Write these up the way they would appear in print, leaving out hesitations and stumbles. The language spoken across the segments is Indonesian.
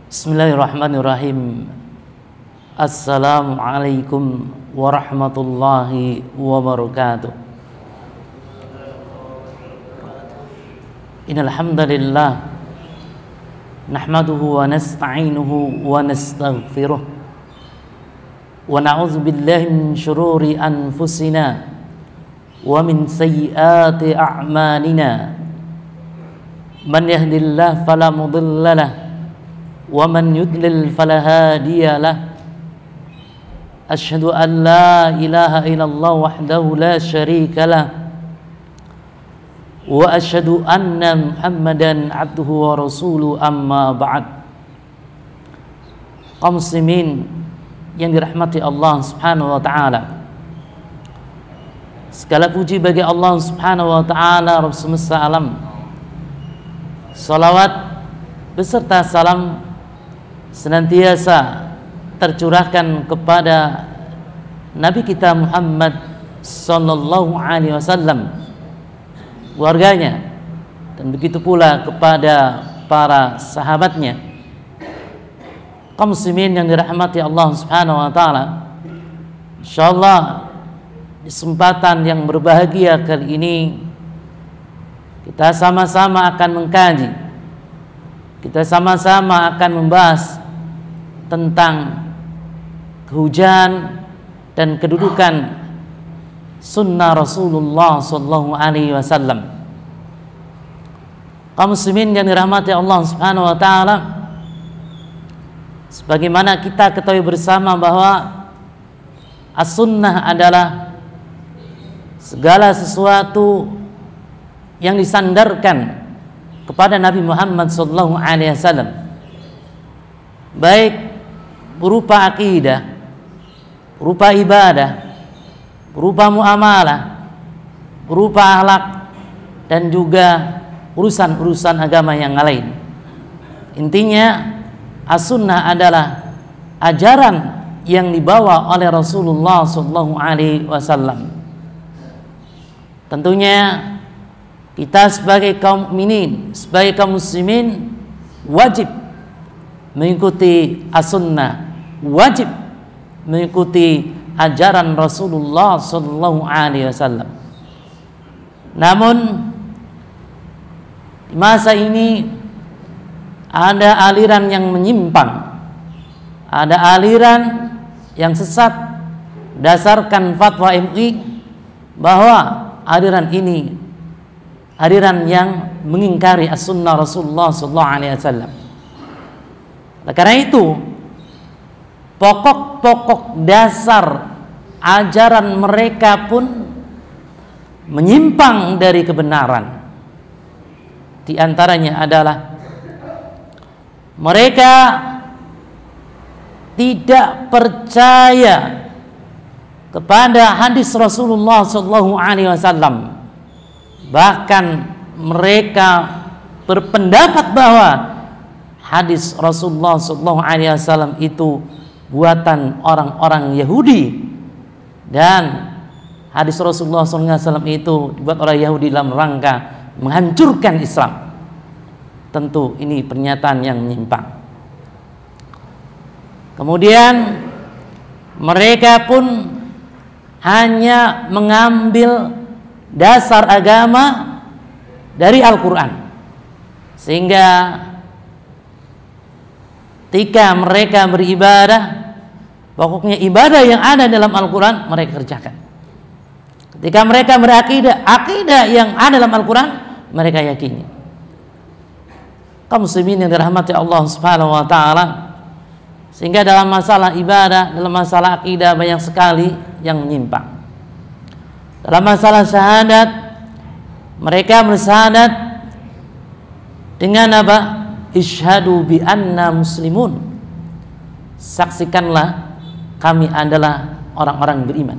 Bismillahirrahmanirrahim. Assalamualaikum warahmatullahi wabarakatuh. Innal hamdalillah nahmaduhu wa nasta'inuhu wa nastaghfiruh wa na'udzu billahi min shururi anfusina wa min sayyiati a'malina. Man yahdihillahu fala mudilla lahu wa man yudlil fala hadiya lahu. Asyhadu an la ilaha illallah wahdahu la syarika lahu wa asyhadu anna Muhammadan abduhu wa rasuluhu, amma ba'd. Kaum muslimin yang dirahmati Allah Subhanahu wa taala, segala puji bagi Allah Subhanahu wa taala, Rabb semesta alam. Salawat beserta salam senantiasa tercurahkan kepada Nabi kita Muhammad sallallahu alaihi wasallam, keluarganya, dan begitu pula kepada para sahabatnya. Kaum muslimin yang dirahmati Allah Subhanahu wa taala, insyaallah di kesempatan yang berbahagia kali ini kita sama-sama akan mengkaji, kita sama-sama akan membahas tentang kehujanan dan kedudukan sunnah Rasulullah sallallahu alaihi wasallam. Kaum muslimin yang dirahmati Allah Subhanahu wa taala, sebagaimana kita ketahui bersama bahwa as-sunnah adalah segala sesuatu yang disandarkan kepada Nabi Muhammad sallallahu alaihi wasallam, baik berupa akidah, berupa ibadah, berupa muamalah, berupa akhlak, dan juga urusan-urusan agama yang lain. Intinya as-sunnah adalah ajaran yang dibawa oleh Rasulullah sallallahu alaihi wasallam. Tentunya kita sebagai kaum mukminin, sebagai kaum muslimin, wajib mengikuti as-sunnah, wajib mengikuti ajaran Rasulullah sallallahu alaihi wasallam. Namun di masa ini ada aliran yang menyimpang, ada aliran yang sesat berdasarkan fatwa MUI, bahwa aliran ini aliran yang mengingkari as-sunnah Rasulullah sallallahu alaihi wasallam. Karena itu, pokok-pokok dasar ajaran mereka pun menyimpang dari kebenaran. Di antaranya adalah mereka tidak percaya kepada hadis Rasulullah sallallahu alaihi wasallam. Bahkan mereka berpendapat bahwa hadis Rasulullah sallallahu alaihi wasallam itu buatan orang-orang Yahudi, dan hadis Rasulullah sallallahu alaihi wasallam itu dibuat oleh Yahudi dalam rangka menghancurkan Islam. Tentu ini pernyataan yang menyimpang. Kemudian mereka pun hanya mengambil dasar agama dari Al-Quran, sehingga ketika mereka beribadah, pokoknya ibadah yang ada dalam Al-Quran mereka kerjakan. Ketika mereka berakidah, akidah yang ada dalam Al-Quran mereka yakini. Kaum muslimin yang dirahmati Allah Subhanahu wa taala, sehingga dalam masalah ibadah, dalam masalah akidah banyak sekali yang menyimpang. Dalam masalah syahadat, mereka bersyahadat dengan apa? Isyhadu bi anna muslimun. Saksikanlah kami adalah orang-orang beriman,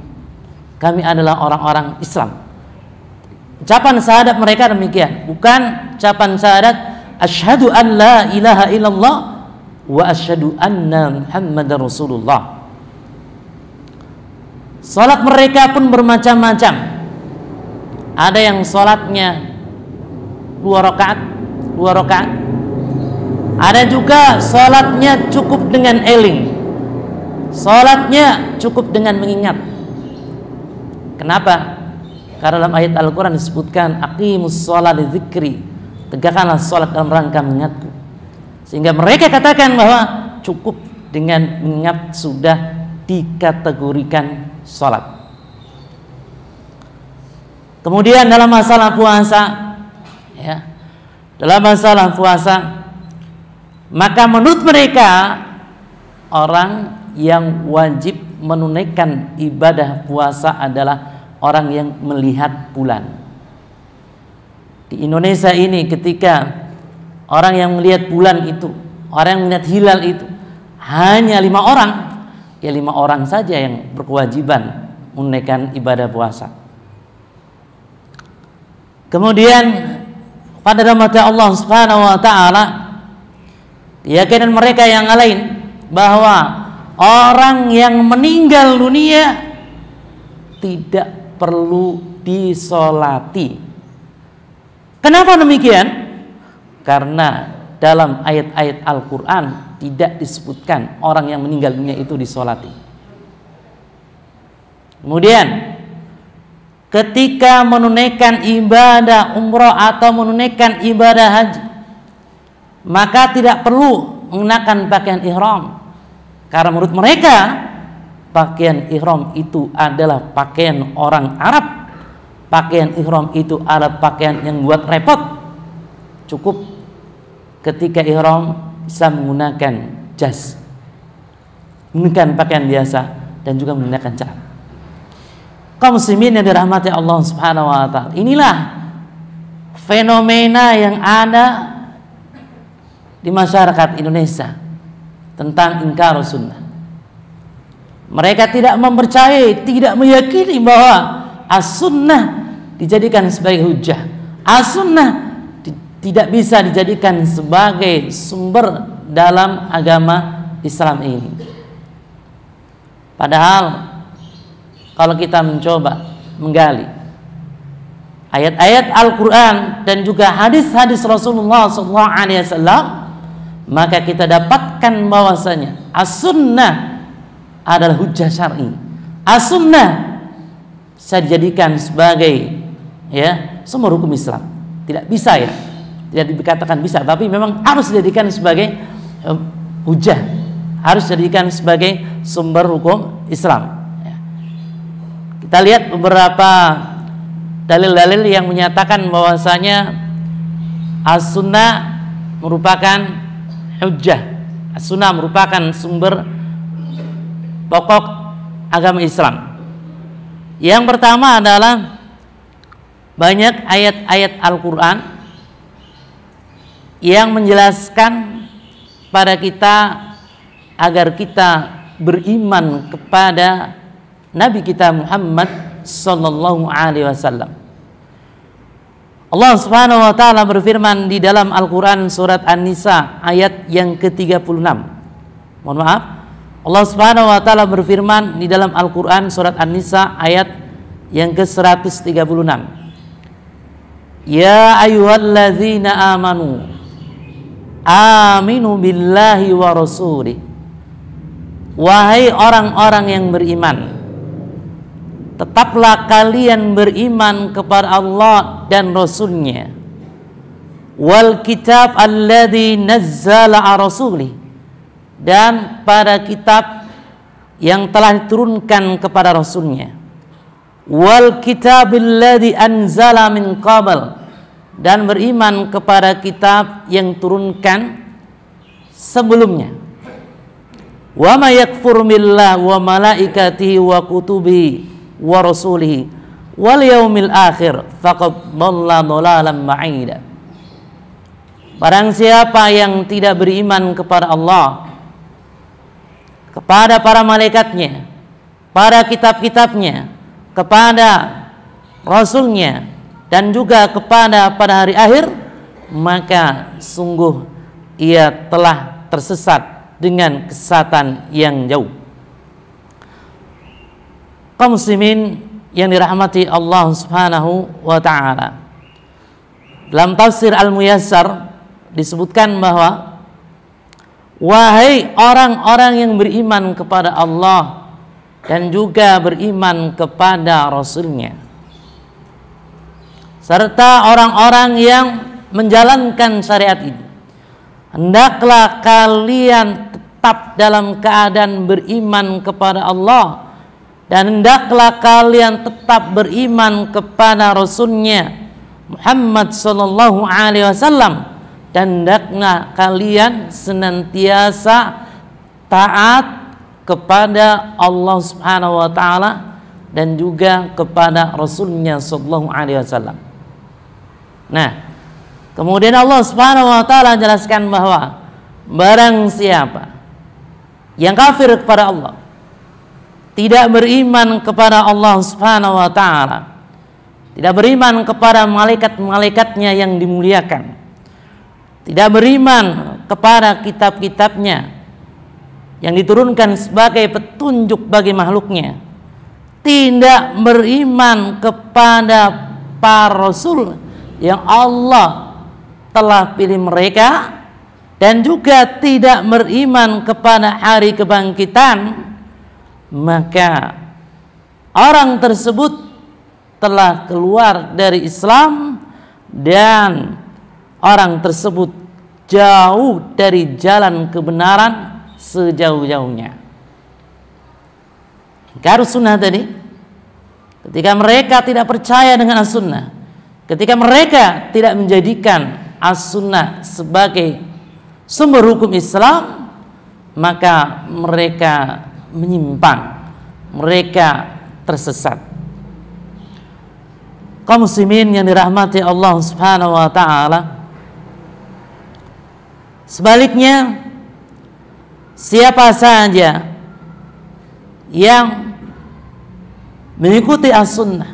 kami adalah orang-orang Islam. Ucapan syahadat mereka demikian, bukan ucapan syahadat asyhadu an la ilaha illallah wa asyhadu anna Muhammadar Rasulullah. Salat mereka pun bermacam-macam. Ada yang salatnya 2 rakaat, Ada juga sholatnya cukup dengan eling, sholatnya cukup dengan mengingat. Kenapa? Karena dalam ayat Al-Quran disebutkan aqimus sholat li dzikri, tegakkanlah sholat dalam rangka mengingatku. Sehingga mereka katakan bahwa cukup dengan mengingat sudah dikategorikan sholat. Kemudian dalam masalah puasa, ya, dalam masalah puasa, maka menurut mereka orang yang wajib menunaikan ibadah puasa adalah orang yang melihat bulan. Di Indonesia ini ketika orang yang melihat bulan itu, orang yang melihat hilal itu hanya 5 orang, ya 5 orang saja yang berkewajiban menunaikan ibadah puasa. Kemudian pada mata Allah Subhanahu wa taala, keyakinan mereka yang lain bahwa orang yang meninggal dunia tidak perlu disolati. Kenapa demikian? Karena dalam ayat-ayat Al-Quran tidak disebutkan orang yang meninggal dunia itu disolati. Kemudian ketika menunaikan ibadah umroh atau menunaikan ibadah haji, maka tidak perlu mengenakan pakaian ihram, karena menurut mereka pakaian ihram itu adalah pakaian orang Arab. Pakaian ihram itu adalah pakaian yang buat repot. Cukup ketika ihram bisa menggunakan jas, menggunakan pakaian biasa, dan juga menggunakan celana. Kaum muslimin yang dirahmati Allah Subhanahu wa taala, inilah fenomena yang ada di masyarakat Indonesia tentang ingkar sunnah. Mereka tidak mempercayai, tidak meyakini bahwa as-sunnah dijadikan sebagai hujjah. As-sunnah tidak bisa dijadikan sebagai sumber dalam agama Islam ini. Padahal kalau kita mencoba menggali ayat-ayat Al-Quran dan juga hadis-hadis Rasulullah SAW, maka kita dapatkan bahwasanya as-sunnah adalah hujjah syar'i. As-sunnah bisa dijadikan sebagai, ya, sumber hukum Islam. Tidak bisa, ya, tidak dikatakan bisa, tapi memang harus dijadikan sebagai hujjah, harus dijadikan sebagai sumber hukum Islam. Ya. Kita lihat beberapa dalil-dalil yang menyatakan bahwasanya as-sunnah merupakan hujjah. As-sunnah merupakan sumber pokok agama Islam. Yang pertama adalah banyak ayat-ayat Al-Quran yang menjelaskan pada kita agar kita beriman kepada Nabi kita Muhammad sallallahu alaihi wasallam. Allah Subhanahu wa taala berfirman di dalam Al-Quran surat An-Nisa ayat yang ke-36. Mohon maaf, Allah Subhanahu wa taala berfirman di dalam Al-Quran surat An-Nisa ayat yang ke-136. Ya ayyuhalladzina amanu aminu billahi wa rasulih. Wahai orang-orang yang beriman, tetaplah kalian beriman kepada Allah dan Rasulnya. Wal kitab alladzi nazzala ala rasulih, dan pada kitab yang telah diturunkan kepada Rasulnya. Wal kitabil ladzi anzala min qabl, dan beriman kepada kitab yang turunkan sebelumnya. Wa may yakfur billahi wa malaikatihi wa kutubihi wa rasulihi wal yaumil akhir faqad dhalla dhalalan ba'ida. Barang siapa yang tidak beriman kepada Allah, kepada para malaikatnya, pada kitab-kitabnya, kepada Rasulnya, dan juga kepada pada hari akhir, maka sungguh ia telah tersesat dengan kesesatan yang jauh. Kaum muslimin yang dirahmati Allah Subhanahu wa taala, dalam tafsir Al-Muyassar disebutkan bahwa wahai orang-orang yang beriman kepada Allah dan juga beriman kepada Rasul-Nya, serta orang-orang yang menjalankan syariat ini, hendaklah kalian tetap dalam keadaan beriman kepada Allah, dan hendaklah kalian tetap beriman kepada Rasul-Nya Muhammad sallallahu alaihi wasallam, dan hendaklah kalian senantiasa taat kepada Allah Subhanahu wa taala dan juga kepada Rasul-Nya sallallahu alaihi wasallam. Nah, kemudian Allah Subhanahu wa taala jelaskan bahwa barang siapa yang kafir kepada Allah, tidak beriman kepada Allah Subhanahu wa taala, tidak beriman kepada malaikat-malaikatnya yang dimuliakan, tidak beriman kepada kitab-kitabnya yang diturunkan sebagai petunjuk bagi makhluknya, tidak beriman kepada para rasul yang Allah telah pilih mereka, dan juga tidak beriman kepada hari kebangkitan, maka orang tersebut telah keluar dari Islam dan orang tersebut jauh dari jalan kebenaran sejauh-jauhnya. Ingkar sunnah tadi, ketika mereka tidak percaya dengan as-sunnah, ketika mereka tidak menjadikan as-sunnah sebagai sumber hukum Islam, maka mereka menyimpang, mereka tersesat. Kaum muslimin yang dirahmati Allah Subhanahu wa taala, sebaliknya, siapa saja yang mengikuti as-sunnah,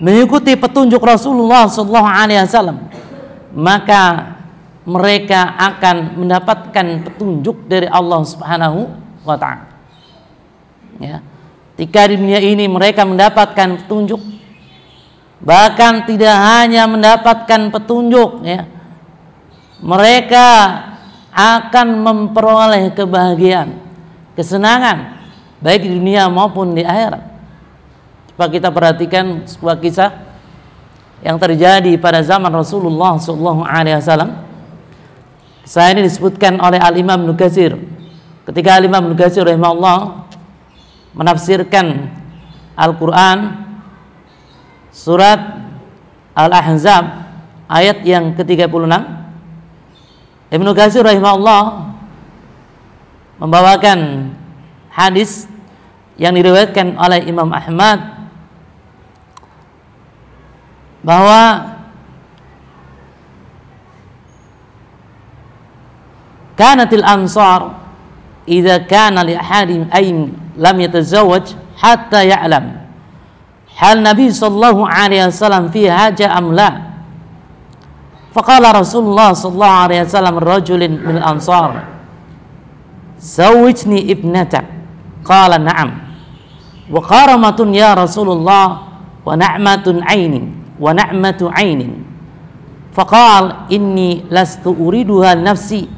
mengikuti petunjuk Rasulullah sallallahu alaihi wasallam, maka mereka akan mendapatkan petunjuk dari Allah Subhanahu wa taala. Ya. Ketika di dunia ini mereka mendapatkan petunjuk, bahkan tidak hanya mendapatkan petunjuk, ya, mereka akan memperoleh kebahagiaan, kesenangan baik di dunia maupun di akhirat. Coba kita perhatikan sebuah kisah yang terjadi pada zaman Rasulullah sallallahu alaihi wasallam. Kisah ini disebutkan oleh Al-Imam Ibnu Katsir. Ketika Al-Imam Ibnu Katsir rahimahullah menafsirkan Al-Qur'an surat Al-Ahzab ayat yang ke-36, Ibnu Katsir rahimahullah membawakan hadis yang diriwayatkan oleh Imam Ahmad bahwa kanatil ansar idza kana li ahadin ayn lam yatazawwaj hatta ya'lam hal Nabi sallallahu alaihi wasallam fi haja am la. Faqala Rasulullah sallallahu alaihi wasallam rajulin min al-ansar, zawwijni ibnatak. Qala na'am. Wa qaramatun ya Rasulullah wa na'matun 'ainin wa na'matu 'ainin. Faqala inni lastu uriduha nafsi.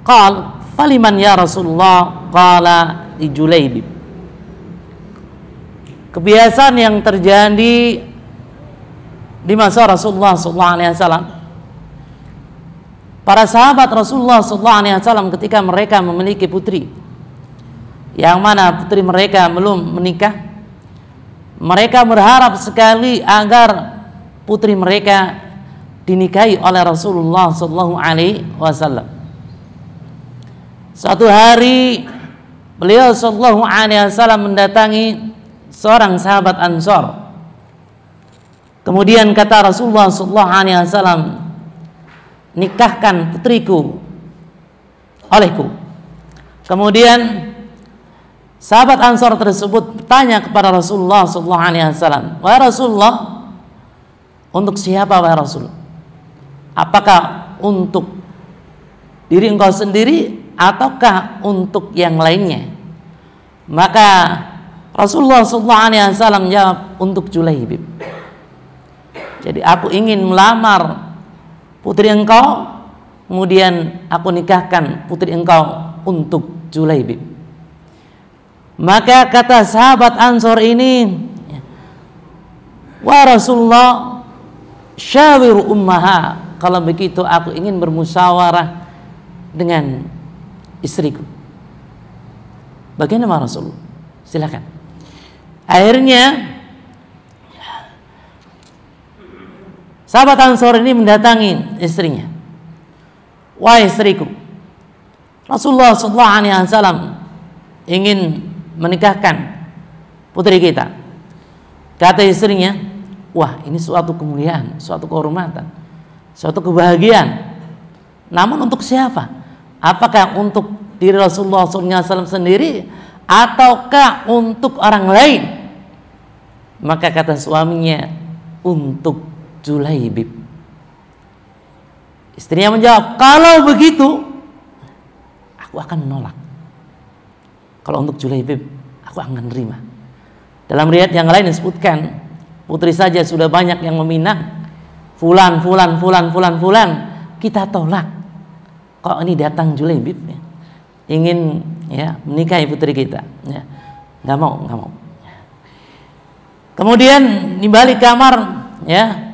Qala faliman ya Rasulullah? Qala li Julaibib. Kebiasaan yang terjadi di masa Rasulullah SAW, para sahabat Rasulullah SAW ketika mereka memiliki putri, yang mana putri mereka belum menikah, mereka berharap sekali agar putri mereka dinikahi oleh Rasulullah SAW. Suatu hari beliau SAW mendatangi seorang sahabat Ansor. Kemudian kata Rasulullah SAW, nikahkan putriku olehku. Kemudian sahabat Ansor tersebut bertanya kepada Rasulullah SAW, wahai Rasulullah, untuk siapa wahai Rasul? Apakah untuk diri engkau sendiri ataukah untuk yang lainnya? Maka Rasulullah SAW jawab, untuk Julaibib. Jadi aku ingin melamar putri engkau kemudian aku nikahkan putri engkau untuk Julaibib. Maka kata sahabat Ansor ini, wa Rasulullah, syawir ummaha, kalau begitu aku ingin bermusyawarah dengan istriku. Bagaimana Rasulullah? Silakan. Akhirnya sahabat Ansor ini mendatangi istrinya. Wahai istriku, Rasulullah SAW ingin menikahkan putri kita. Kata istrinya, wah ini suatu kemuliaan, suatu kehormatan, suatu kebahagiaan. Namun untuk siapa? Apakah untuk diri Rasulullah SAW sendiri ataukah untuk orang lain? Maka kata suaminya, untuk Julaibib. Istrinya menjawab, kalau begitu aku akan menolak. Kalau untuk Julaibib aku akan menerima. Dalam riwayat yang lain disebutkan, putri saja sudah banyak yang meminang, fulan, kita tolak. Kok ini datang Julaibib ya, ingin ya menikahi putri kita, ya, nggak mau. Kemudian di balik kamar, ya,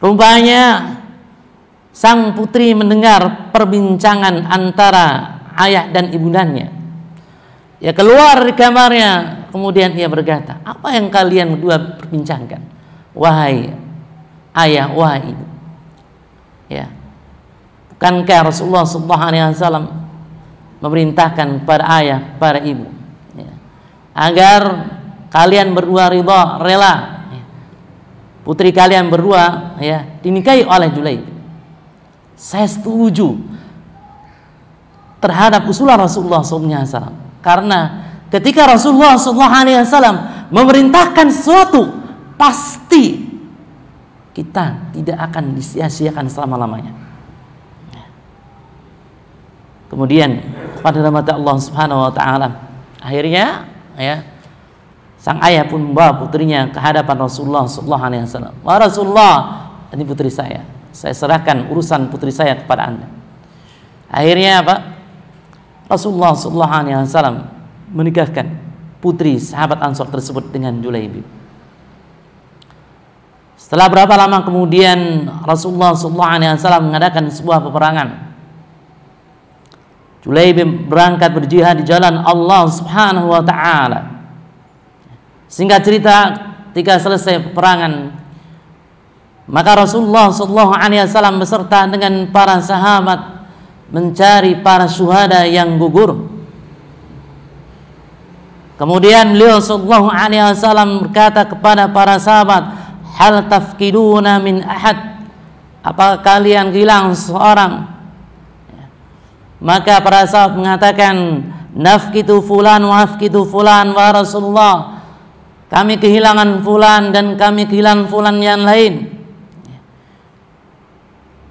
rupanya sang putri mendengar perbincangan antara ayah dan ibundanya. Ya, keluar di kamarnya, kemudian ia berkata, apa yang kalian berdua perbincangkan, wahai ayah, wahai ibu? Ya, bukankah Rasulullah SAW memerintahkan kepada ayah, kepada ibu, ya, agar kalian berdua ridha, rela, ya, putri kalian berdua ya dinikahi oleh Julaibib. Saya setuju terhadap usulan Rasulullah SAW, karena ketika Rasulullah SAW memerintahkan sesuatu, pasti kita tidak akan disia-siakan selama-lamanya. Kemudian pada rahmat Allah Subhanahu wa taala, akhirnya ya sang ayah pun membawa putrinya ke hadapan Rasulullah SAW. Wah Rasulullah, ini putri saya serahkan urusan putri saya kepada Anda. Akhirnya apa? Rasulullah SAW menikahkan putri sahabat Ansor tersebut dengan Julaibib. Setelah berapa lama kemudian Rasulullah SAW mengadakan sebuah peperangan. Julaibib berangkat berjihad di jalan Allah Subhanahu wa taala. Singkat cerita, ketika selesai peperangan, maka Rasulullah SAW beserta dengan para sahabat mencari para syuhada yang gugur. Kemudian beliau SAW berkata kepada para sahabat, hal tafkiduna min ahad, apakah kalian kehilangan seorang? Maka para sahabat mengatakan, nafkitu fulan wa afkitu fulan wa Rasulullah, kami kehilangan fulan dan kami kehilangan fulan yang lain.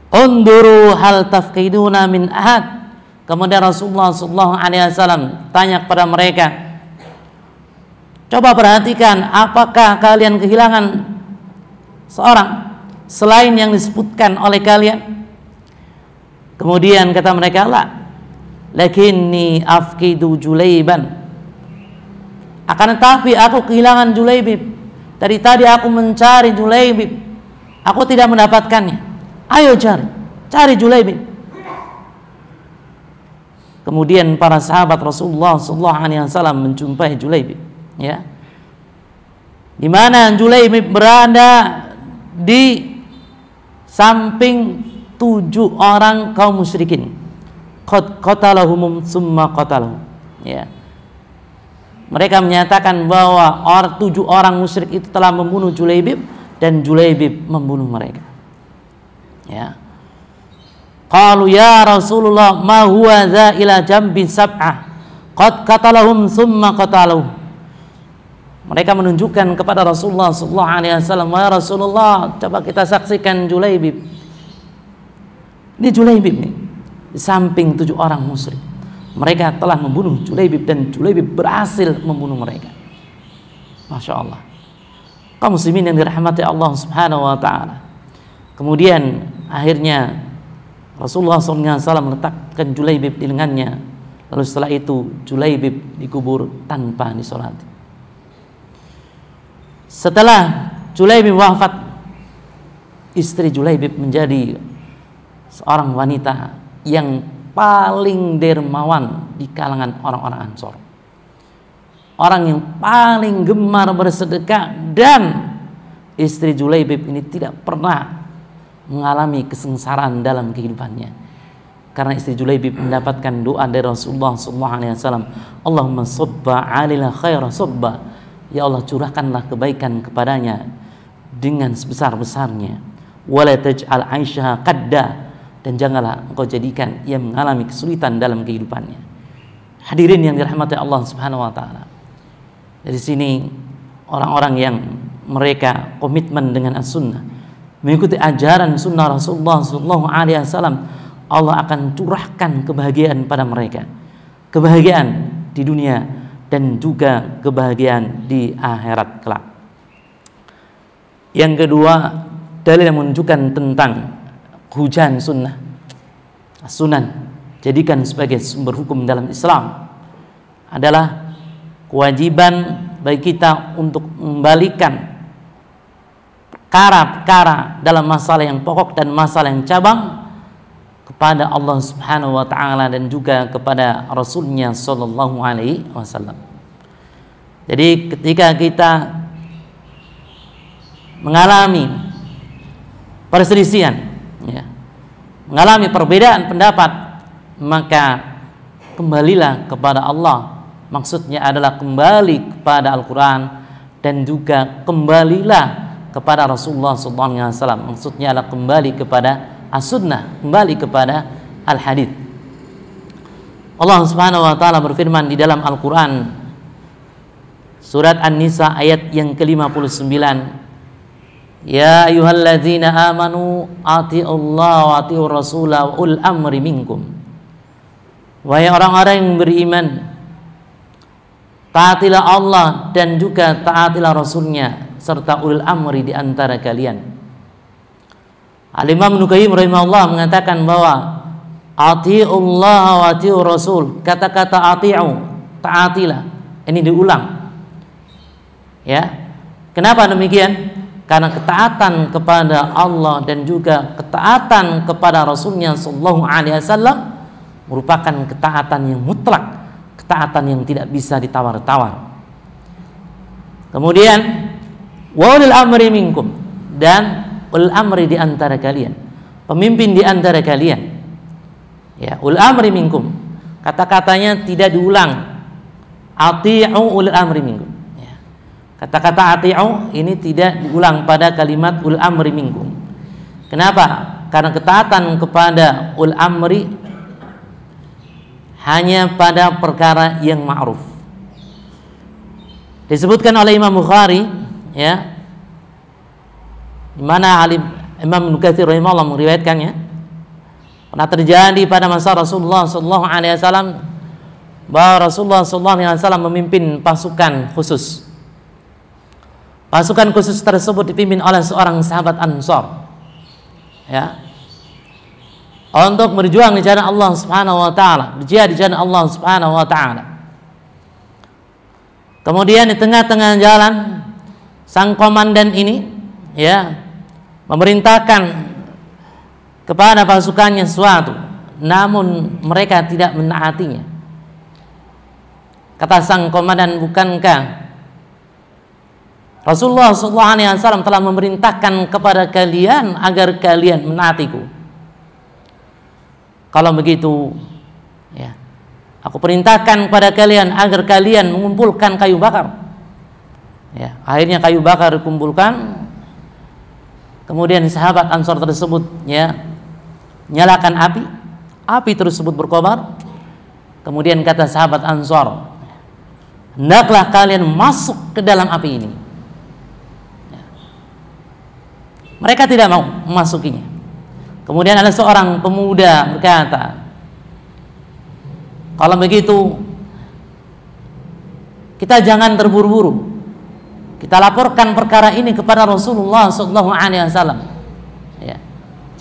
Unduru hal tafkiduna min ahad. Kemudian Rasulullah SAW tanya kepada mereka, coba perhatikan, apakah kalian kehilangan seorang selain yang disebutkan oleh kalian? Kemudian kata mereka, la, lakinni afkidu Julaiban, akan tetapi aku kehilangan Julaibib. Dari tadi aku mencari Julaibib, aku tidak mendapatkannya. Ayo cari Julaibib. Kemudian para sahabat Rasulullah SAW menjumpai Julaibib, ya, di mana Julaibib berada di samping 7 orang kaum musyrikin. Qad qatalahum summa qatalahum, ya. Mereka menyatakan bahwa 7 orang musyrik itu telah membunuh Julaibib dan Julaibib membunuh mereka. Ya. Qalu ya Rasulullah ma huwa za ila jambi sab'ah qad qatalahum summa qataluh. Mereka menunjukkan kepada Rasulullah SAW, ya Rasulullah, coba kita saksikan Julaibib. Ini Julaibib nih, di samping 7 orang musyrik. Mereka telah membunuh Julaibib dan Julaibib berhasil membunuh mereka. Masya Allah. Kaum muslimin yang dirahmati Allah Subhanahu wa taala. Kemudian akhirnya Rasulullah SAW meletakkan Julaibib di lengannya. Lalu setelah itu Julaibib dikubur tanpa disolati. Setelah Julaibib wafat, istri Julaibib menjadi seorang wanita yang paling dermawan di kalangan orang-orang Ansor. Orang yang paling gemar bersedekah, dan istri Julaibib ini tidak pernah mengalami kesengsaraan dalam kehidupannya, karena istri Julaibib mendapatkan doa dari Rasulullah SAW. Allahumma sabba alila khaira sabba, ya Allah curahkanlah kebaikan kepadanya dengan sebesar-besarnya. Wala taj'al aisyaha qadda, dan janganlah engkau jadikan ia mengalami kesulitan dalam kehidupannya. Hadirin yang dirahmati Allah Subhanahu wa taala. Dari sini orang-orang yang mereka komitmen dengan as-sunnah, mengikuti ajaran sunnah Rasulullah SAW, Allah akan curahkan kebahagiaan pada mereka, kebahagiaan di dunia dan juga kebahagiaan di akhirat kelak. Yang kedua, dalil yang menunjukkan tentang hujan sunnah, sunan jadikan sebagai sumber hukum dalam Islam adalah kewajiban bagi kita untuk membalikan perkara-perkara dalam masalah yang pokok dan masalah yang cabang kepada Allah Subhanahu wa taala dan juga kepada Rasulnya sallallahu alaihi wasallam. Jadi ketika kita mengalami perselisihan, ya, mengalami perbedaan pendapat, maka kembalilah kepada Allah. Maksudnya adalah kembali kepada Al-Quran dan juga kembalilah kepada Rasulullah SAW. Maksudnya adalah kembali kepada as-sunnah, kembali kepada al-hadith. Allah Subhanahu wa taala berfirman di dalam Al-Quran surat An-Nisa ayat yang ke-59, ya ayyuhalladzina amanu atiullaha wa atiur rasula wa ul amri minkum. Wahai orang-orang yang beriman, taatilah Allah dan juga taatilah Rasulnya serta ulul amri di antara kalian. Al-Imam Ibnu Qayyim rahimahullah mengatakan bahwa atiullah wa atiur rasul, kata-kata ati'u, taatilah, ini diulang. Ya. Kenapa demikian? Karena ketaatan kepada Allah dan juga ketaatan kepada Rasulnya sallallahu alaihi wasallam merupakan ketaatan yang mutlak, ketaatan yang tidak bisa ditawar-tawar. Kemudian wa ulil amri minkum, dan ulil amri di antara kalian, pemimpin di antara kalian. Ya, ulil amri minkum, kata-katanya tidak diulang. Ati'u ulil amri minkum. Ya. Kata-kata ati'u ini tidak diulang pada kalimat ulil amri minkum. Kenapa? Karena ketaatan kepada ulil amri hanya pada perkara yang ma'ruf. Disebutkan oleh Imam Bukhari, ya, di mana Imam Ibnu Katsir rahimahullah meriwayatkannya, pernah terjadi pada masa Rasulullah sallallahu alaihi wasallam bahwa Rasulullah sallallahu alaihi wasallam memimpin pasukan khusus. Pasukan khusus tersebut dipimpin oleh seorang sahabat Ansor, ya, untuk berjuang di jalan Allah Subhanahu wa taala, berjihad di jalan Allah Subhanahu wa taala. Kemudian di tengah-tengah jalan sang komandan ini, ya, memerintahkan kepada pasukannya sesuatu, namun mereka tidak menaatinya. Kata sang komandan, bukankah Rasulullah SAW telah memerintahkan kepada kalian agar kalian menaatiku? Kalau begitu, ya, aku perintahkan kepada kalian agar kalian mengumpulkan kayu bakar. Ya, akhirnya kayu bakar dikumpulkan. Kemudian sahabat Ansor tersebut, ya, nyalakan api tersebut berkobar. Kemudian kata sahabat Ansor, hendaklah kalian masuk ke dalam api ini. Ya. Mereka tidak mau memasukinya. Kemudian ada seorang pemuda berkata, kalau begitu kita jangan terburu-buru, kita laporkan perkara ini kepada Rasulullah sallallahu alaihi wasallam. Ya.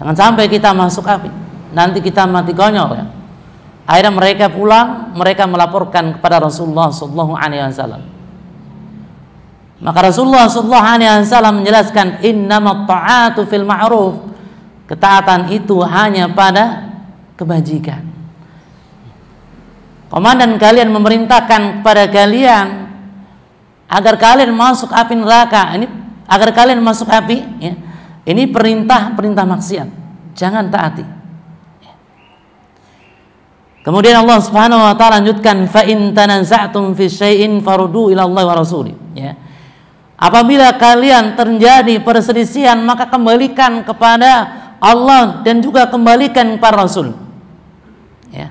Jangan sampai kita masuk api. nanti kita mati konyol ya. Akhirnya mereka pulang, mereka melaporkan kepada Rasulullah sallallahu alaihi wasallam. Maka Rasulullah sallallahu alaihi wasallam menjelaskan, innamat ta'atu fil ma'ruf. Ketaatan itu hanya pada kebajikan. Komandan kalian memerintahkan kepada kalian agar kalian masuk api neraka, ini agar kalian masuk api ya. Ini perintah maksiat, jangan taati. Kemudian Allah Subhanahu wa taala lanjutkan, fa in tanaza'tum fi syai'in faruddu ila Allah wa rasuli ya. Apabila kalian terjadi perselisihan, maka kembalikan kepada Allah dan juga kembalikan kepada Rasul ya.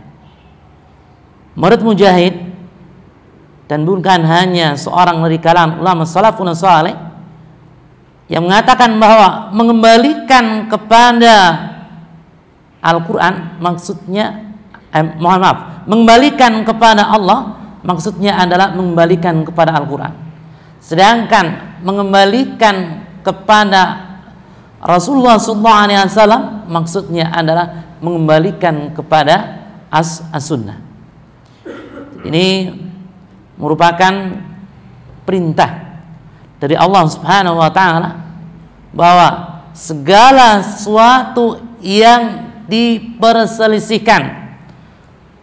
Menurut Mujahid, dan bukan hanya seorang dari kalangan ulama salafun saleh yang mengatakan bahwa mengembalikan kepada Al-Quran maksudnya mengembalikan kepada Allah maksudnya adalah mengembalikan kepada Al-Quran, sedangkan mengembalikan kepada Rasulullah SAW maksudnya adalah mengembalikan kepada as-sunnah. Ini merupakan perintah dari Allah Subhanahu wa taala bahwa segala sesuatu yang diperselisihkan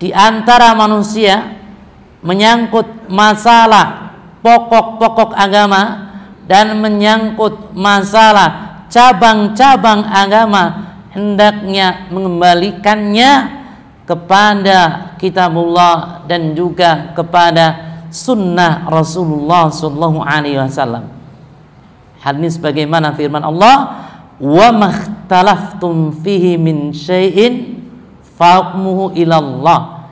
di antara manusia menyangkut masalah pokok-pokok agama dan menyangkut masalah cabang-cabang agama, hendaknya mengembalikannya kepada kitabullah dan juga kepada sunnah Rasulullah sallallahu alaihi wasallam. Hadis bagaimana firman Allah, wa makhtalaftum fihi min syai'in fahukmuhu ilallah,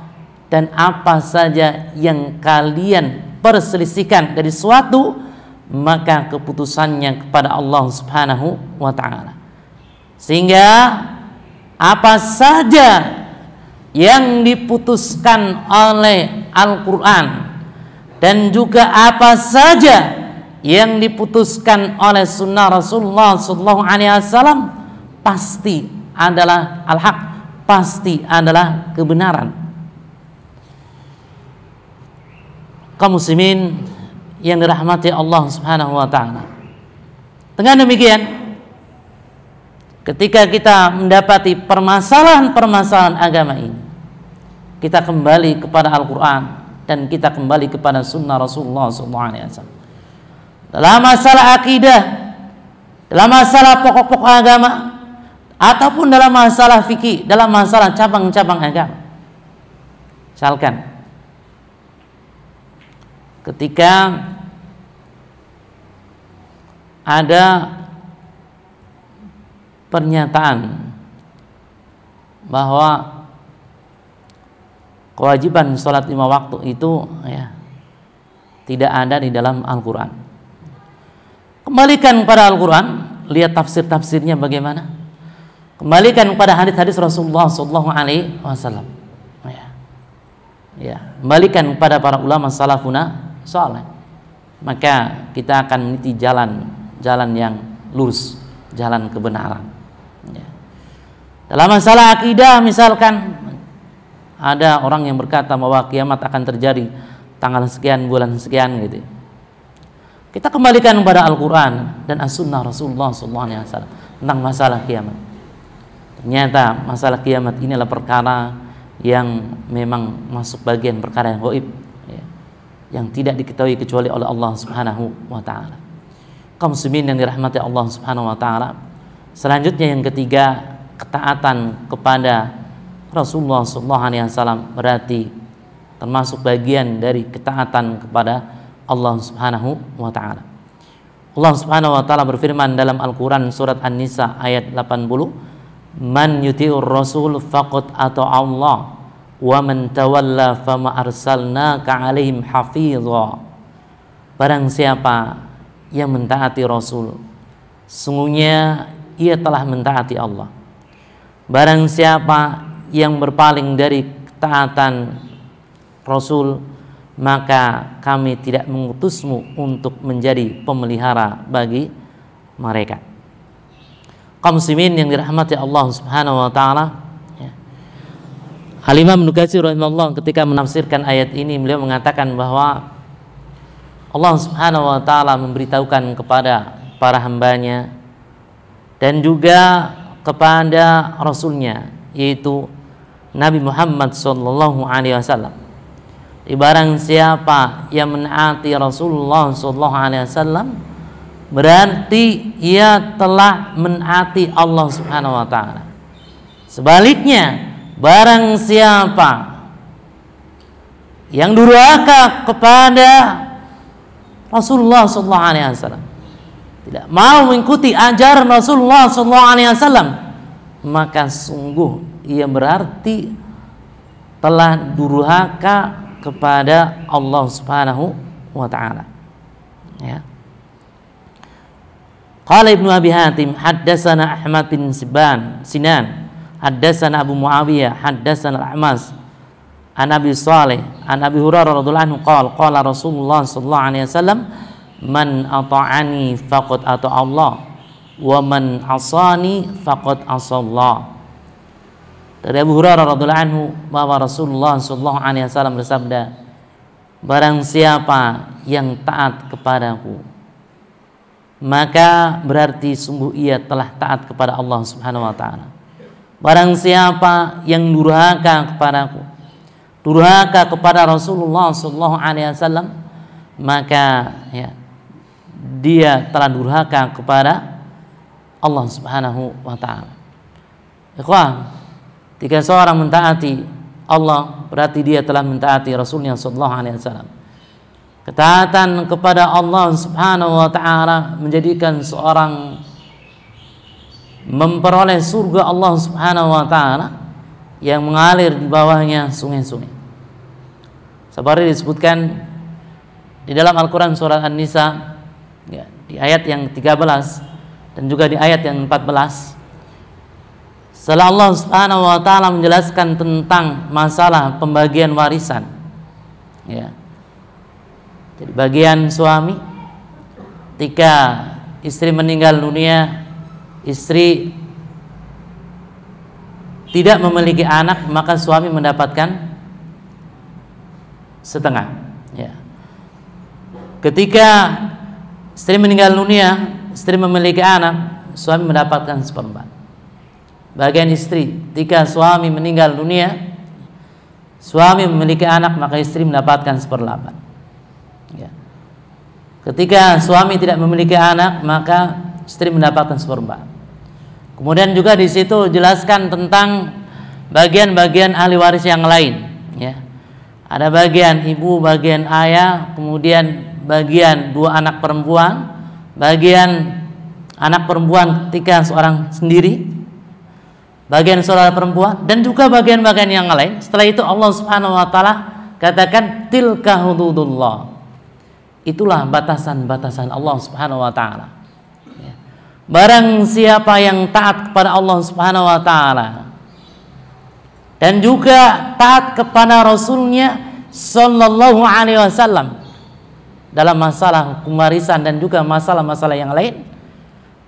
dan apa saja yang kalian perselisihkan dari suatu, maka keputusannya kepada Allah Subhanahu wa taala. Sehingga apa saja yang diputuskan oleh Al-Quran dan juga apa saja yang diputuskan oleh sunnah Rasulullah sallallahu alaihi wasallam pasti adalah al-haq, pasti adalah kebenaran. Kaum muslimin yang dirahmati Allah Subhanahu wa taala. Dengan demikian, ketika kita mendapati permasalahan-permasalahan agama ini, kita kembali kepada Al-Quran dan kita kembali kepada sunnah Rasulullah SAW. Dalam masalah akidah, dalam masalah pokok-pokok agama, ataupun dalam masalah fikih, dalam masalah cabang-cabang agama. Misalkan, ketika ada pernyataan bahwa kewajiban sholat 5 waktu itu ya tidak ada di dalam Al-Quran, kembalikan kepada Al-Quran, lihat tafsir-tafsirnya bagaimana, kembalikan kepada hadis-hadis Rasulullah SAW ya, kembalikan kepada para ulama salafuna saleh, maka kita akan meniti jalan yang lurus, jalan kebenaran ya. Dalam masalah akidah, misalkan ada orang yang berkata bahwa kiamat akan terjadi tanggal sekian, bulan sekian gitu, kita kembalikan kepada Al-Quran dan As-Sunnah Rasulullah SAW tentang masalah kiamat. Ternyata masalah kiamat ini adalah perkara yang memang masuk bagian perkara yang gaib ya, yang tidak diketahui kecuali oleh Allah Subhanahu wa taala. Kaum muslimin yang dirahmati Allah Subhanahu wa taala, selanjutnya yang ketiga, ketaatan kepada Rasulullah SAW berarti termasuk bagian dari ketaatan kepada Allah Subhanahu wa taala. Allah Subhanahu wa taala berfirman dalam Al-Qur'an surat An-Nisa ayat 80, man yuti'ur rasul faqad ata'a Allah wa man tawalla fama arsalnaka 'alaihim hafizha. Barang siapa yang mentaati Rasul, sungguhnya ia telah mentaati Allah. Barang siapa yang berpaling dari ketaatan Rasul, maka kami tidak mengutusmu untuk menjadi pemelihara bagi mereka. Kaum muslimin yang dirahmati Allah Subhanahu wa taala ya, Al-Imam Ibnu Katsir rahimahullah ketika menafsirkan ayat ini, beliau mengatakan bahwa Allah Subhanahu wa taala memberitahukan kepada para hambanya dan juga kepada rasulnya, yaitu Nabi Muhammad sallallahu alaihi wasallam, barang siapa yang menaati Rasulullah sallallahu alaihi wasallam berarti ia telah menaati Allah Subhanahu wa taala. Sebaliknya, barang siapa yang durhaka kepada Rasulullah sallallahu alaihi wasallam, tidak mau mengikuti ajaran Rasulullah sallallahu alaihi wasallam, maka sungguh ia berarti telah durhaka kepada Allah Subhanahu wa taala. Ya. Qala Ibnu Abi Hatim haddatsana Ahmad bin Sinan haddatsana Abu Muawiyah haddatsana Al-A'mas an Abi Shalih an Abi Hurairah radhiyallahu anhu qala Rasulullah sallallahu alaihi wasallam man ata'ani faqad ata'a Allah wa man asani faqad asallah. Dari Abu Hurairah radhiyallahu anhu bahwa Rasulullah sallallahu alaihi wasallam bersabda, barang siapa yang taat kepadaku maka berarti sungguh ia telah taat kepada Allah Subhanahu wa taala. Barang siapa yang durhaka kepadaku, durhaka kepada Rasulullah sallallahu alaihi wasallam, maka ya, dia telah durhaka kepada Allah Subhanahu wa taala. Ikhwan, jika seorang mentaati Allah berarti dia telah mentaati Rasulnya sallallahu alaihi wasallam. Ketaatan kepada Allah Subhanahu wa taala menjadikan seorang memperoleh surga Allah Subhanahu wa taala yang mengalir di bawahnya sungai-sungai. Seperti disebutkan di dalam Al-Qur'an surat An-Nisa ya, di ayat yang 13 dan juga di ayat yang 14. Setelah Allah Subhanahu wa taala menjelaskan tentang masalah pembagian warisan. Ya. Jadi bagian suami ketika istri meninggal dunia, istri tidak memiliki anak, maka suami mendapatkan setengah. Ya. Ketika istri meninggal dunia, istri memiliki anak, suami mendapatkan seperempat. Bagian istri, ketika suami meninggal dunia, suami memiliki anak, maka istri mendapatkan seperdelapan. Ya. Ketika suami tidak memiliki anak, maka istri mendapatkan seperempat. Kemudian juga di situ jelaskan tentang bagian-bagian ahli waris yang lain. Ya. Ada bagian ibu, bagian ayah, kemudian bagian dua anak perempuan, bagian anak perempuan ketika seorang sendiri, bagian saudara perempuan, dan juga bagian-bagian yang lain. Setelah itu Allah Subhanahu wa taala katakan tilka hududullah. Itulah batasan-batasan Allah Subhanahu wa taala. Ya. Barang siapa yang taat kepada Allah Subhanahu wa taala dan juga taat kepada Rasulnya sallallahu alaihi wasallam dalam masalah hukum warisan dan juga masalah-masalah yang lain,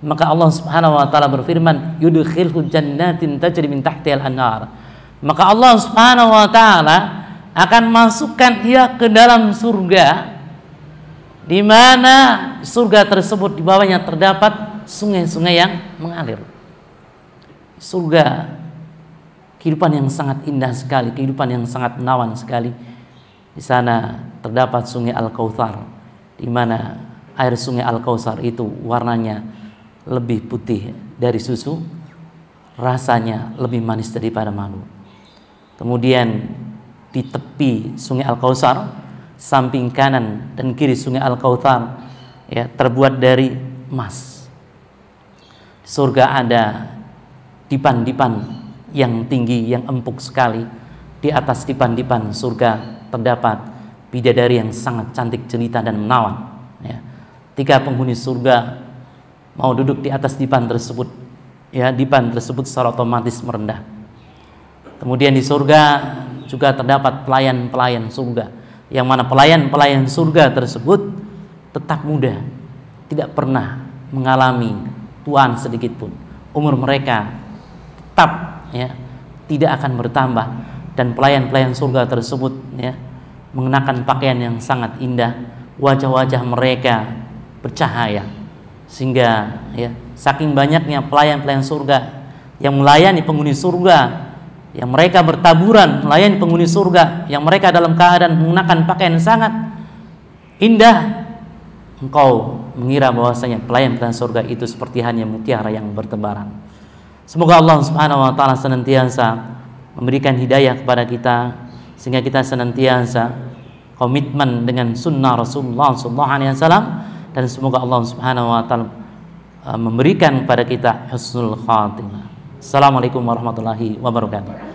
maka Allah Subhanahu wa taala berfirman, yudkhilhu jannatin tajri min tahtihal anhar. Maka Allah Subhanahu wa taala akan masukkan ia ke dalam surga, di mana surga tersebut di bawahnya terdapat sungai-sungai yang mengalir. Surga, kehidupan yang sangat indah sekali, kehidupan yang sangat menawan sekali. Di sana terdapat sungai Al-Kautsar, di mana air sungai Al-Kautsar itu warnanya lebih putih dari susu, rasanya lebih manis daripada madu. Kemudian di tepi sungai Al-Kautsar, samping kanan dan kiri sungai Al-Kautsar ya, terbuat dari emas. Di surga ada dipan-dipan yang tinggi, yang empuk sekali. Di atas dipan-dipan surga terdapat bidadari yang sangat cantik, jelita dan menawan. Ya. Ketika penghuni surga mau duduk di atas dipan tersebut, ya, dipan tersebut secara otomatis merendah. Kemudian di surga juga terdapat pelayan-pelayan surga, yang mana pelayan-pelayan surga tersebut tetap muda, tidak pernah mengalami tuaan sedikit pun. Umur mereka tetap ya, tidak akan bertambah. dan pelayan-pelayan surga tersebut ya mengenakan pakaian yang sangat indah, wajah-wajah mereka bercahaya, sehingga ya saking banyaknya pelayan-pelayan surga yang melayani penghuni surga, yang mereka bertaburan melayani penghuni surga, yang mereka dalam keadaan mengenakan pakaian sangat indah, engkau mengira bahwasanya pelayan-pelayan surga itu seperti hanya mutiara yang bertebaran. Semoga Allah Subhanahu wa taala senantiasa memberikan hidayah kepada kita sehingga kita senantiasa komitmen dengan sunnah Rasulullah SAW, dan semoga Allah Subhanahu wa taala memberikan kepada kita husnul khatimah. Assalamualaikum warahmatullahi wabarakatuh.